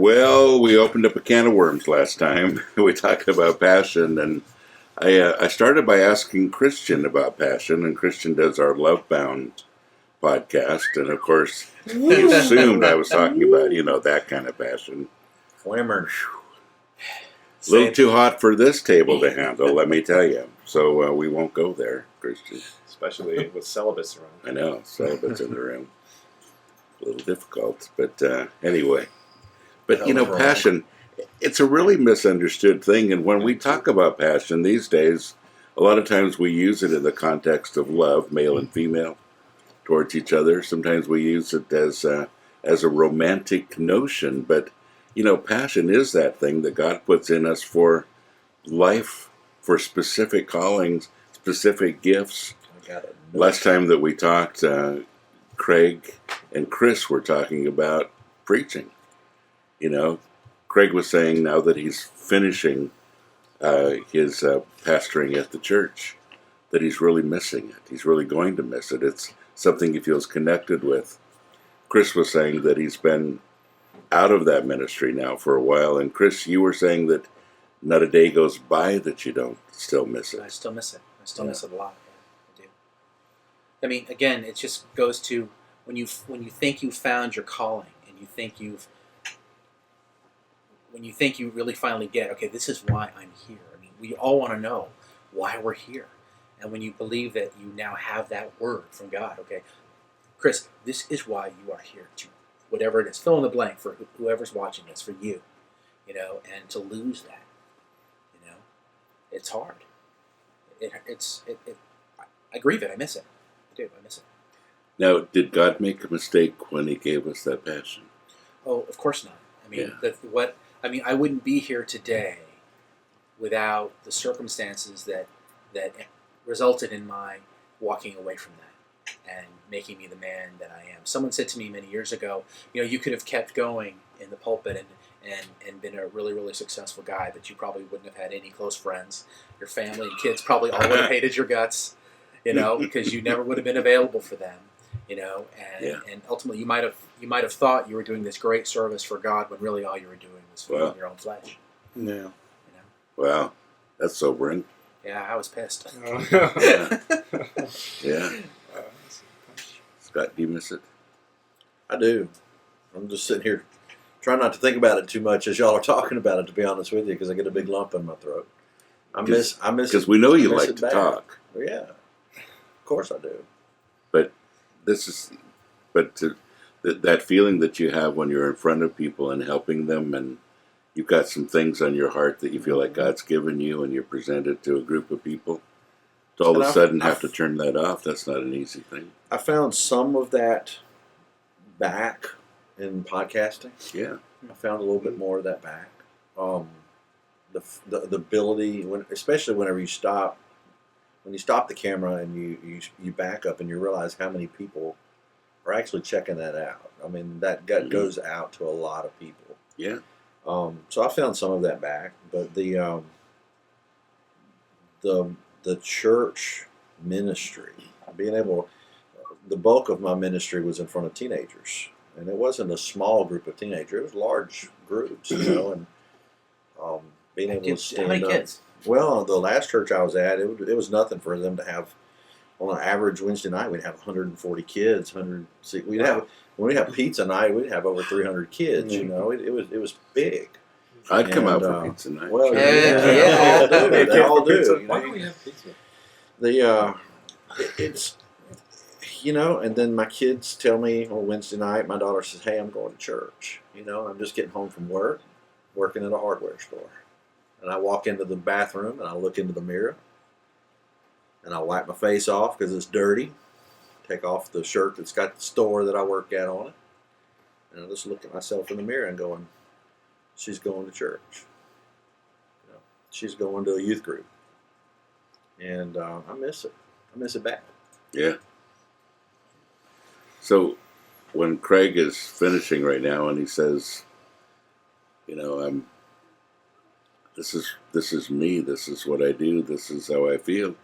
Well, we opened up a can of worms last time. We talked about passion, and I started by asking Christian about passion, and Christian does our Love Bound podcast, and of course, he assumed I was talking about, that kind of passion. Flammers. A little too hot for this table to handle, let me tell you. So we won't go there, Christian. Especially with celibates around. I know, celibates in the room. A little difficult, but anyway. But, passion, it's a really misunderstood thing. And when we talk about passion these days, a lot of times we use it in the context of love, male and female, towards each other. Sometimes we use it as a romantic notion. But, passion is that thing that God puts in us for life, for specific callings, specific gifts. Last time that we talked, Craig and Chris were talking about preaching. Craig was saying now that he's finishing his pastoring at the church, that he's really missing it. He's really going to miss it. It's something he feels connected with. Chris was saying that he's been out of that ministry now for a while. And Chris, you were saying that not a day goes by that you don't still miss it. I still miss it. I still miss it a lot. Yeah, I do. I mean, again, it just goes to when you think you've found your calling, and you think when you think you really finally get, okay, this is why I'm here. I mean, we all want to know why we're here. And when you believe that you now have that word from God, okay, Chris, this is why you are here, to whatever it is, fill in the blank for whoever's watching this, for you, and to lose that, it's hard. I grieve it. I miss it. I do. I miss it. Now, did God make a mistake when he gave us that passion? Oh, of course not. I mean, I wouldn't be here today without the circumstances that resulted in my walking away from that and making me the man that I am. Someone said to me many years ago, you could have kept going in the pulpit and been a really, really successful guy, but you probably wouldn't have had any close friends. Your family and kids probably all would have hated your guts, because you never would have been available for them, and ultimately you might have thought you were doing this great service for God when really all you were doing was feeding your own flesh. Yeah. Wow, that's sobering. Yeah, I was pissed. Yeah. Scott, do you miss it? I do. I'm just sitting here trying not to think about it too much as y'all are talking about it, to be honest with you, because I get a big lump in my throat. I miss because we know you like to talk. Yeah, of course I do. But that feeling that you have when you're in front of people and helping them, and you've got some things on your heart that you feel like God's given you, and you're presented to a group of people, to all of a sudden have to turn that off, that's not an easy thing. I found some of that back in podcasting. Yeah. I found a little bit more of that back. The ability, especially whenever you stop, when you stop the camera and you back up and you realize how many people are actually checking that out. I mean, that goes out to a lot of people. Yeah. So I found some of that back, but the church ministry, the bulk of my ministry was in front of teenagers, and it wasn't a small group of teenagers; it was large groups, and being able to stand How many up. kids? Well, the last church I was at, it was nothing for them to have. On an average Wednesday night, we'd have 140 kids. When we have pizza night, we'd have over 300 kids. It was big. I'd come out for pizza night. Well, they all do. Why don't we have pizza? It's and then my kids tell me on Wednesday night, my daughter says, "Hey, I'm going to church." I'm just getting home from work, working at a hardware store, and I walk into the bathroom and I look into the mirror. And I wipe my face off because it's dirty. Take off the shirt that's got the store that I work at on it. And I just look at myself in the mirror and going, she's going to church. She's going to a youth group. And I miss it. I miss it bad. Yeah. So when Craig is finishing right now and he says, this is me, this is what I do, this is how I feel.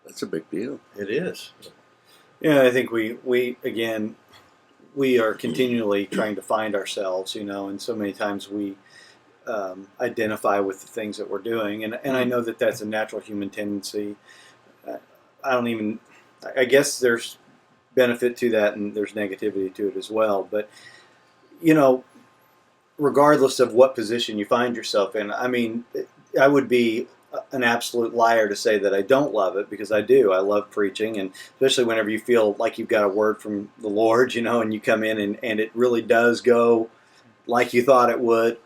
That's a big deal. It is. Yeah, I think we again, we are continually trying to find ourselves, and so many times we identify with the things that we're doing, and I know that that's a natural human tendency. I guess there's benefit to that, and there's negativity to it as well. But regardless of what position you find yourself in, I mean, I would be an absolute liar to say that I don't love it, because I do. I love preaching, and especially whenever you feel like you've got a word from the Lord, and you come in and it really does go like you thought it would.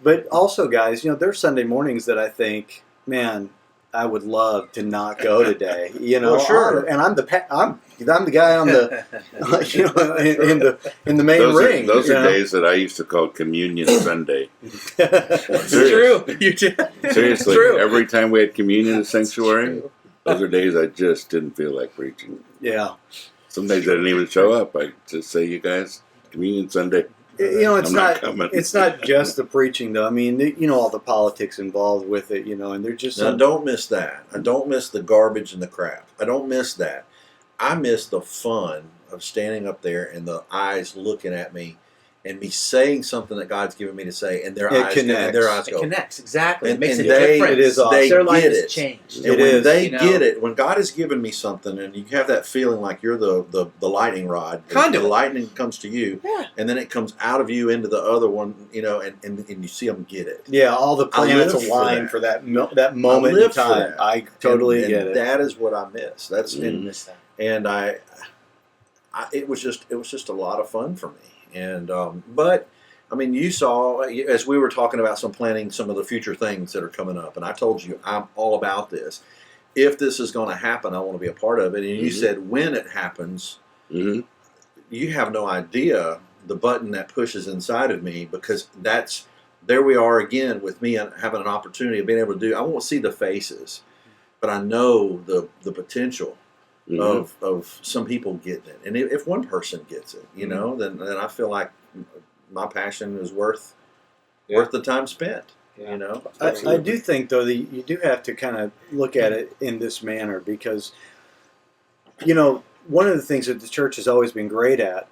But also, guys, there's Sunday mornings that I think, man, I would love to not go today. Well, sure. And I'm the guy on the in the main ring. Those are days that I used to call Communion Sunday. It's true. You did. Seriously, True. every time we had communion in the sanctuary, those are days I just didn't feel like preaching. Yeah. Some days I didn't even show up. I just say, "You guys, Communion Sunday." It's I'm not coming. It's not just the preaching, though. I mean, all the politics involved with it, and they're just. Now, don't miss that. I don't miss the garbage and the crap. I don't miss that. I miss the fun of standing up there and the eyes looking at me, and me saying something that God's given me to say, and their eyes It go. connects, exactly. And- It makes and a they- difference. it is awesome. They Their life get has it. changed. And It when is, they get it, when God has given me something, and you have that feeling like you're the lightning rod, Conduit. the lightning comes to you, Yeah. and then it comes out of you into the other one, and you see them get it. Yeah, all the planets live for align that. for that moment in live for time. that. I totally and get it. That is what I miss. That's Mhm. and, Miss that. and I it was just a lot of fun for me. And but I mean, you saw as we were talking about planning some of the future things that are coming up, and I told you I'm all about this. If this is going to happen, I want to be a part of it. And you said when it happens, Mm-hmm. you have no idea the button that pushes inside of me, because there we are again with me having an opportunity of being able to do. I won't see the faces, but I know the potential of some people getting it. And if one person gets it, then I feel like my passion is worth the time spent. Yeah. I do think, though, that you do have to kind of look at it in this manner, because, one of the things that the church has always been great at,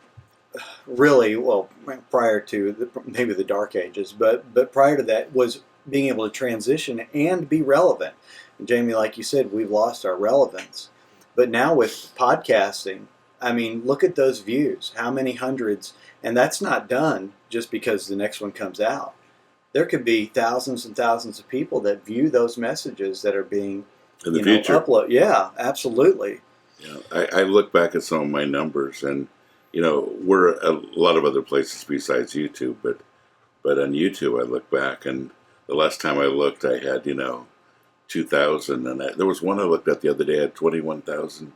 really, well, prior to maybe the Dark Ages, but prior to that, was being able to transition and be relevant. And Jamie, like you said, we've lost our relevance. But now with podcasting, I mean, look at those views. How many hundreds? And that's not done just because the next one comes out. There could be thousands and thousands of people that view those messages that are being In the future. upload. Yeah, absolutely. Yeah, I look back at some of my numbers, and we're a lot of other places besides YouTube, but on YouTube I look back, and the last time I looked, I had 2,000, and there was one I looked at the other day, I had 21,000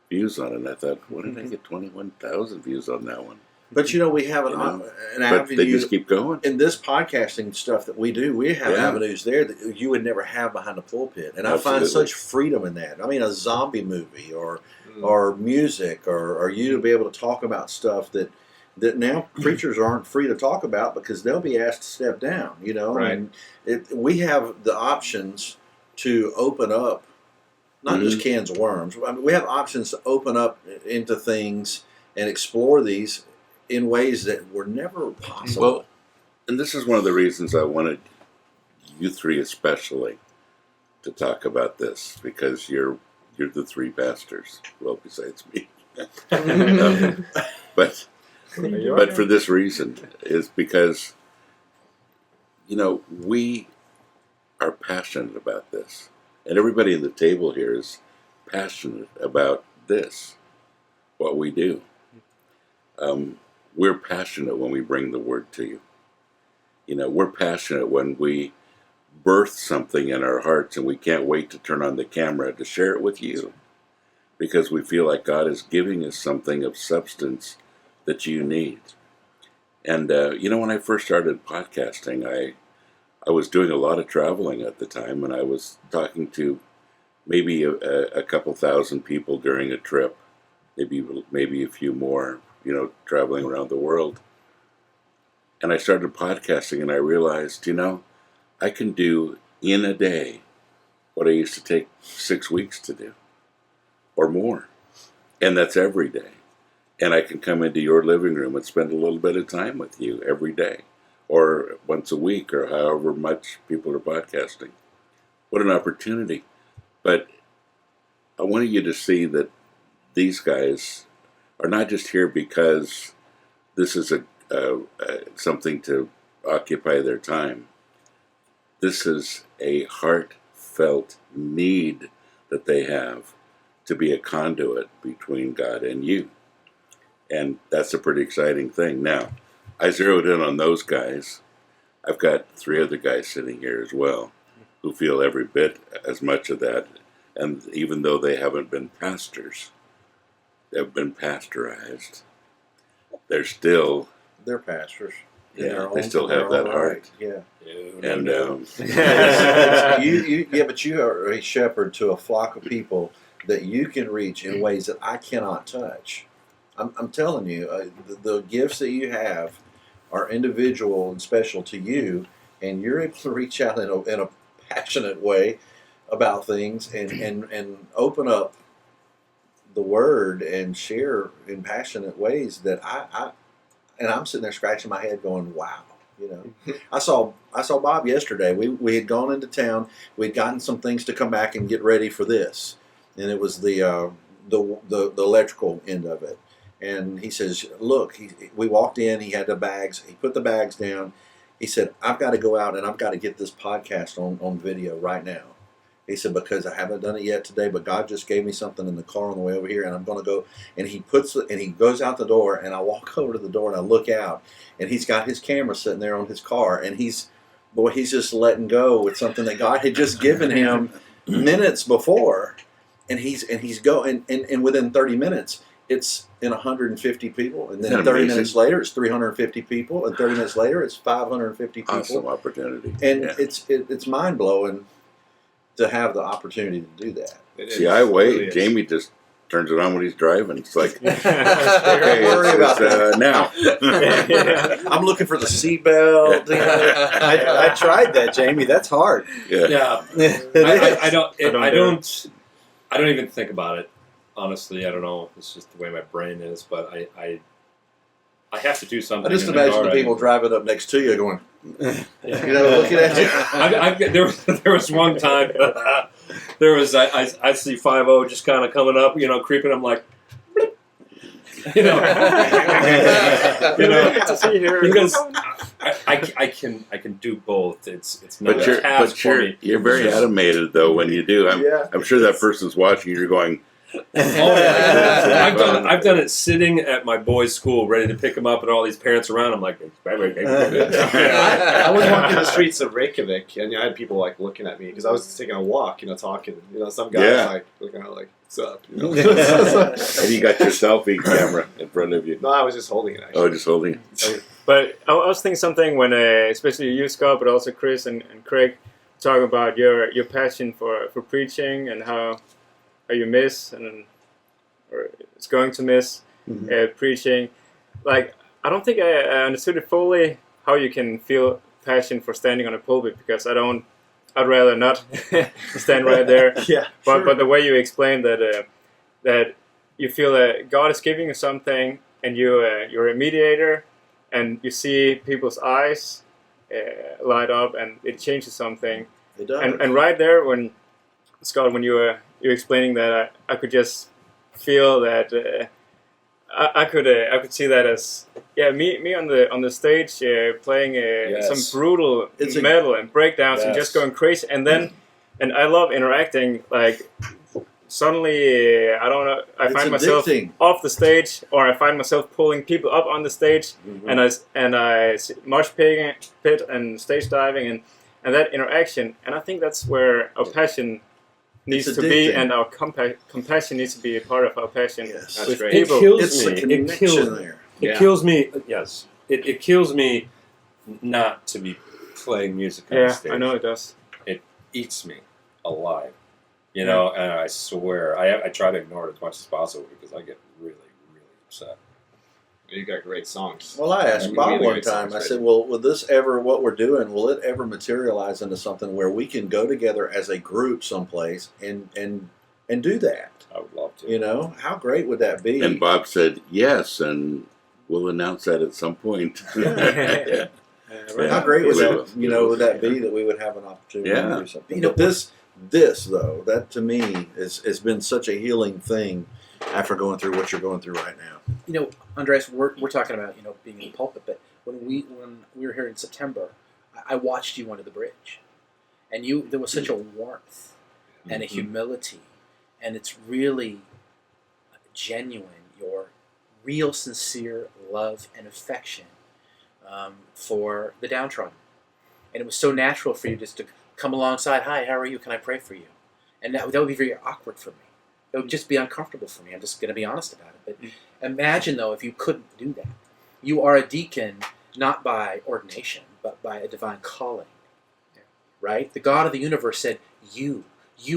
views on it, and I thought, what did I get 21,000 views on that one? But we have an But avenue. they just keep going. In this podcasting stuff that we do, we have Yeah. avenues there that you would never have behind the pulpit, and I find Absolutely. such freedom in that. I mean, a zombie movie or music, or you to be able to talk about stuff that now preachers aren't free to talk about because they'll be asked to step down. Right. And we have the options to open up, not just cans of worms. I mean, we have options to open up into things and explore these in ways that were never possible. Well, and this is one of the reasons I wanted you three especially to talk about this, because you're the three pastors, well, besides me. But for this reason, is because we are passionate about this, and everybody at the table here is passionate about this, what we do. We're passionate when we bring the word to you. We're passionate when we birth something in our hearts, and we can't wait to turn on the camera to share it with you, because we feel like God is giving us something of substance that you need. And when I first started podcasting, I was doing a lot of traveling at the time, and I was talking to maybe a couple thousand people during a trip, maybe a few more, traveling around the world. And I started podcasting, and I realized, I can do in a day what I used to take 6 weeks to do, or more. And that's every day. and I can come into your living room and spend a little bit of time with you every day, or once a week, or however much people are podcasting. What an opportunity. But I wanted you to see that these guys are not just here because this is something to occupy their time. This is a heartfelt need that they have to be a conduit between God and you. And that's a pretty exciting thing. Now, I zeroed in on those guys. I've got 3 other guys sitting here as well who feel every bit as much of that. And even though they haven't been pastors, they've been pastorized, they're pastors. Yeah, they still have that heart. Yeah. And But you are a shepherd to a flock of people that you can reach in ways that I cannot touch. I'm telling you, the gifts that you have are individual and special to you, and you're able to reach out in a passionate way about things and open up the word and share in passionate ways that I'm sitting there scratching my head going, wow. I saw Bob yesterday. We had gone into town. We'd gotten some things to come back and get ready for this, and it was the electrical end of it. And he says, "Look." We walked in. He had the bags. He put the bags down. He said, "I've got to go out and I've got to get this podcast on video right now." He said, "Because I haven't done it yet today, but God just gave me something in the car on the way over here, and I'm going to go." And he goes out the door, and I walk over to the door and I look out, and he's got his camera sitting there on his car, and he's just letting go with something that God had just given him minutes before, and within 30 minutes it's in 150 people, and then 30 minutes later it's 350 people, and 30 minutes later it's 550 people. Awesome opportunity. And it's mind blowing to have the opportunity to do that. See, I wait. Really Jamie just turns it on when he's driving. It's like, okay, worry about that now. I'm looking for the seatbelt. I tried that, Jamie. That's hard. Yeah. I don't even think about it. Honestly, I don't know. It's just the way my brain is. But I have to do something. I just imagine the people driving up next to you going, looking at you. There was one time. I see 5-0 just kind of coming up, creeping. I'm like, because I can do both. It's not a task for me. You're very animated though when you do. I'm sure that person's watching. You're going. I've done it sitting at my boys' school, ready to pick them up, and all these parents around. I'm like, I was walking the streets of Reykjavik, and I had people looking at me because I was taking a walk, talking. Some guys looking out like, "What's up?" And you got your selfie camera in front of you. No, I was just holding it. Actually. Oh, just holding it. But I was thinking something when, especially you, Scott, but also Chris and Craig, talk about your passion for preaching and how you miss or it's going to miss preaching. I don't think I understood it fully how you can feel passion for standing on a pulpit, because I'd rather not stand right there. But the way you explained that you feel that God is giving you something, and you're a mediator, and you see people's eyes light up, and it changes something. It does. And right there, when Scott, when you're explaining that, I could just feel that I could see that as me on the stage playing some brutal metal and breakdowns and just going crazy, and I love interacting. Suddenly, I don't know, I find myself off the stage, or I find myself pulling people up on the stage, and I mosh pit and stage diving and that interaction, and I think that's where our passion needs to be, and our compassion needs to be a part of our passion with people. It kills me. Yes, it kills me not to be playing music on the stage. I know it does. It eats me alive, and I swear I try to ignore it as much as possible because I get really, really upset. You got great songs. Well, I asked Bob one time, I said, well, will this ever, what we're doing, will it ever materialize into something where we can go together as a group someplace and and do that. I would love to. You know, how great would that be? And Bob said yes, and we'll announce that at some point. Yeah, right. How great would We that, will. you know, would that be that we would have an opportunity Yeah. to do something? You know, But this though, that to me has been such a healing thing after going through what you're going through right now. You know, Andreas, we're talking about, you know, being in the pulpit, but when we were here in September, I watched you under the bridge, and there was such a warmth and a humility, and it's really genuine, your real sincere love and affection for the downtrodden. And it was so natural for you just to come alongside, hi, how are you, can I pray for you? And that would be very awkward for me. It would just be uncomfortable for me. I'm just going to be honest about it. But imagine, though, if you couldn't do that. You are a deacon not by ordination, but by a divine calling. Right? The God of the universe said, you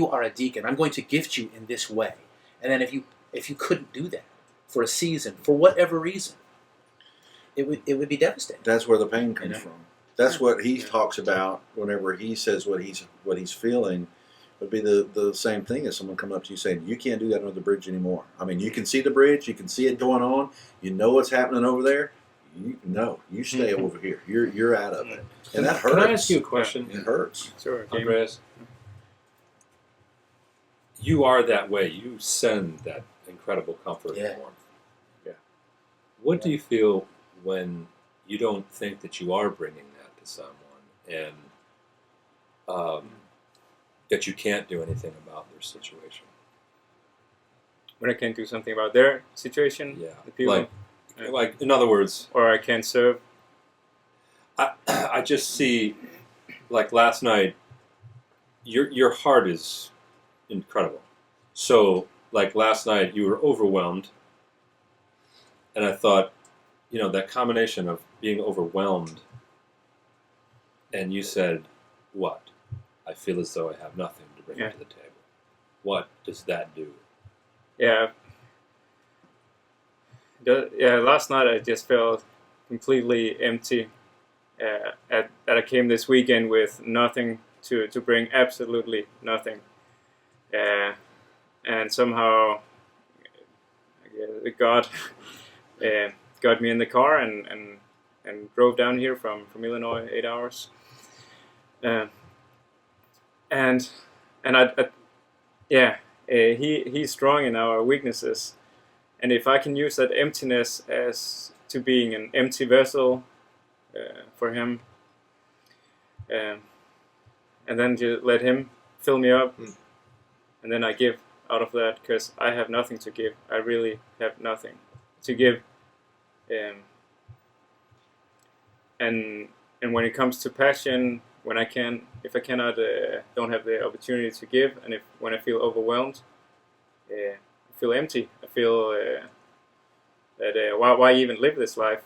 are a deacon. I'm going to gift you in this way. And then if you couldn't do that for a season, for whatever reason, it would be devastating. That's where the pain comes You know? from. That's what he talks about whenever he says what he's feeling. Would be the same thing as someone coming up to you saying, you can't do that under the bridge anymore. I mean, you can see the bridge, you can see it going on, you know what's happening over there. You stay over here. You're out of it, and that hurts. Can I ask you a question? It hurts. Sure. Andreas, you are that way. You send that incredible comfort Yeah. and warmth. Yeah. What do you feel when you don't think that you are bringing that to someone, and that you can't do anything about their situation? When I can't do something about their situation, Yeah. the people, Like in other words, or I can't serve. I just see, like last night, your heart is incredible. So, like last night, you were overwhelmed, and I thought, you know, that combination of being overwhelmed, and you said, what? I feel as though I have nothing to bring Yeah. to the table. What does that do? Yeah. Last night I just felt completely empty. That I came this weekend with nothing to bring, absolutely nothing. And somehow God got me in the car and drove down here from Illinois, 8 hours. He's strong in our weaknesses. And if I can use that emptiness as to being an empty vessel for him, and then to let him fill me up, and then I give out of that, because I have nothing to give. I really have nothing to give. And when it comes to passion, if I cannot, don't have the opportunity to give, and when I feel overwhelmed, I feel empty. I feel that why even live this life?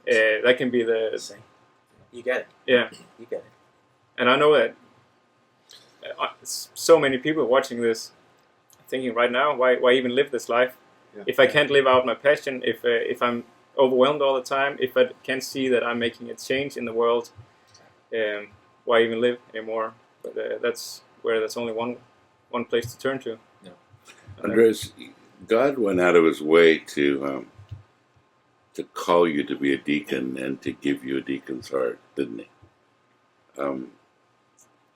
That can be the You get it. yeah. You get it. And I know that so many people watching this, thinking right now, why even live this life? Yeah. If I can't live out my passion, if I'm overwhelmed all the time, if I can't see that I'm making a change in the world, why even live anymore? But that's only one place to turn to. Andreas, God went out of his way to call you to be a deacon and to give you a deacon's heart, didn't he?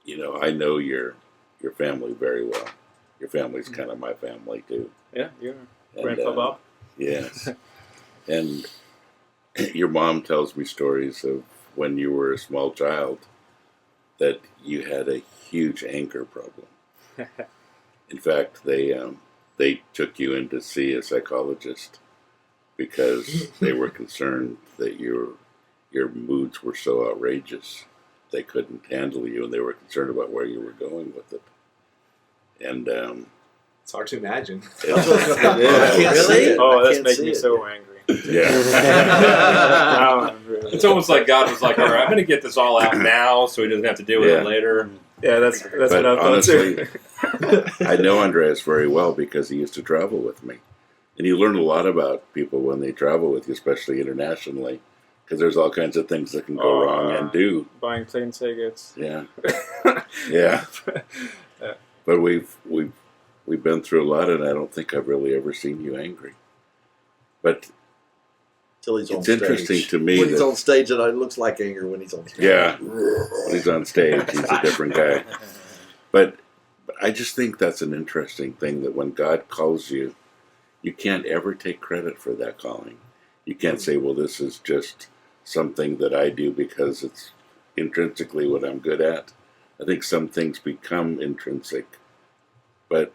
You know, I know your family very well. Your family's kind of my family too. Yeah, you're And, Grandpa Bob. Yes. And your mom tells me stories of when you were a small child that you had a huge anger problem. In fact, they took you in to see a psychologist because they were concerned that your moods were so outrageous they couldn't handle you, and they were concerned about where you were going with it. And It's hard to imagine. I can't Really? see it. Oh, I that's can't making see me it. so angry. yeah, Now I'm really- It's almost like God was like, all right, I'm going to get this all out now so he doesn't have to deal with Yeah. it later. yeah, that's But what I thought honestly, too. I know Andreas very well because he used to travel with me. And you learn a lot about people when they travel with you, especially internationally, because there's all kinds of things that can go wrong and do. Buying plane tickets. Yeah, yeah. Yeah. But we've we've been through a lot, and I don't think I've really ever seen you angry. But Till he's on it's stage. interesting to me When he's that, on stage, it looks like anger when he's on stage. yeah, when he's on stage, he's a different guy. But I just think that's an interesting thing, that when God calls you, you can't ever take credit for that calling. You can't say, well, this is just something that I do because it's intrinsically what I'm good at. I think some things become intrinsic. But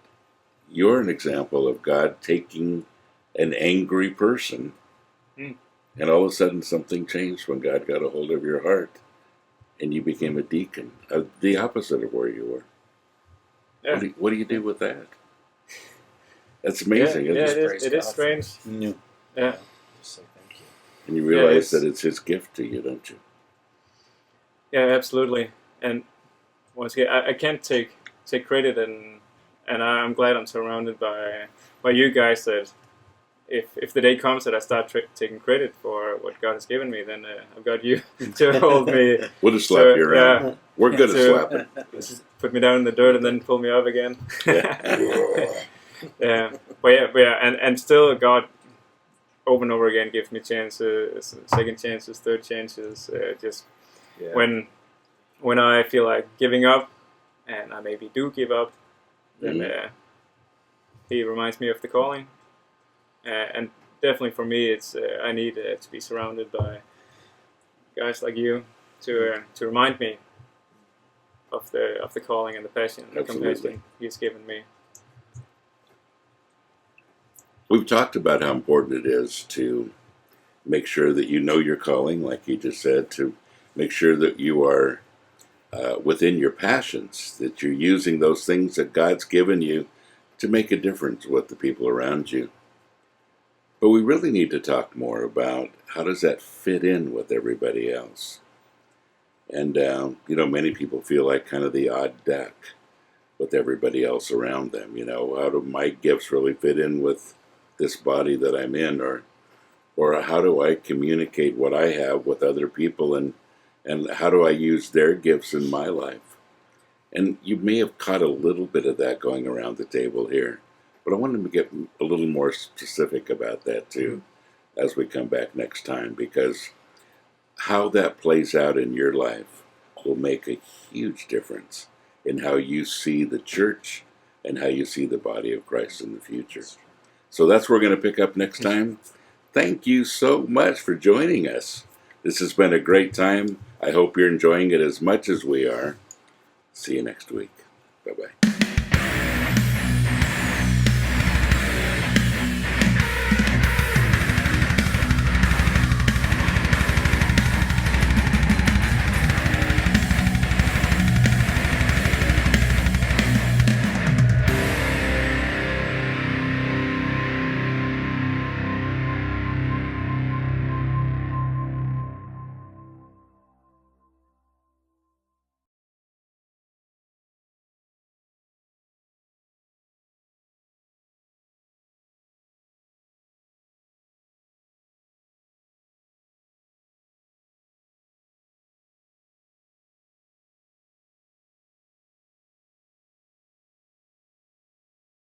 you're an example of God taking an angry person, and all of a sudden something changed when God got a hold of your heart, and you became a deacon, the opposite of where you were. Yeah. What do you do with that? That's amazing, Yeah, isn't it? it is strange. Yeah. Yeah. Just say thank you. And you realize it's- that it's His gift to you, don't you? Yeah, absolutely. And once again, I can't take credit, and I'm glad I'm surrounded by you guys. That if the day comes that I start taking credit for what God has given me, then I've got you to hold me. We'll just slap you around. Yeah, We're good at So- slapping. just put me down in the dirt and then pull me up again. Yeah. Yeah, but yeah, and still God over and over again gives me chances, second chances, third chances. Just Yeah. when I feel like giving up, and I maybe do give up, then He reminds me of the calling. And definitely for me, it's I need to be surrounded by guys like you to remind me of the calling and the passion and the Absolutely. compassion He's given me. We've talked about how important it is to make sure that you know your calling, like you just said, to make sure that you are within your passions, that you're using those things that God's given you to make a difference with the people around you. But we really need to talk more about how does that fit in with everybody else. And, many people feel like kind of the odd duck with everybody else around them. How do my gifts really fit in with this body that I'm in, or how do I communicate what I have with other people, and how do I use their gifts in my life? And you may have caught a little bit of that going around the table here, but I wanted to get a little more specific about that too as we come back next time, because how that plays out in your life will make a huge difference in how you see the church and how you see the body of Christ in the future. So that's where we're going to pick up next time. Thank you so much for joining us. This has been a great time. I hope you're enjoying it as much as we are. See you next week. Bye-bye.